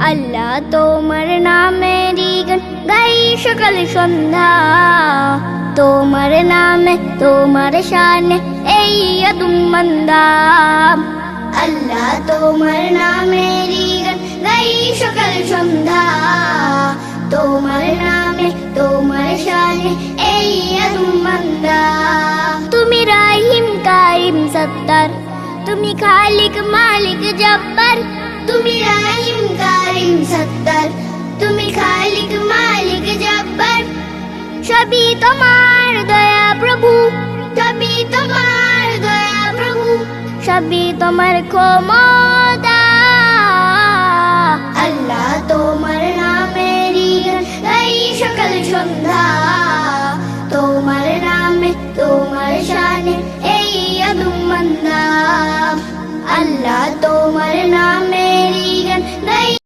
আল্লাহ তোমার নামেরই গান গাই সকাল সন্ধ্যা, তোমার নামে তোমার শানে এই আদম বান্দা। আল্লাহ তোমার নামেরই গান গাই সকাল সন্ধ্যা, তোমার নামে তোমার শানে এই আদম বান্দা। তুমি রাহিম কারিম সত্তার, তুমি খালিক মালিক জব্বার। তুমি রাহিম কারিম সত্তার, তুমি খালিক মালিক জব্বার। সবই তোমার দয়া প্রভু, সবই তোমার দয়া প্রভু, সবই তোমার ক্ষমা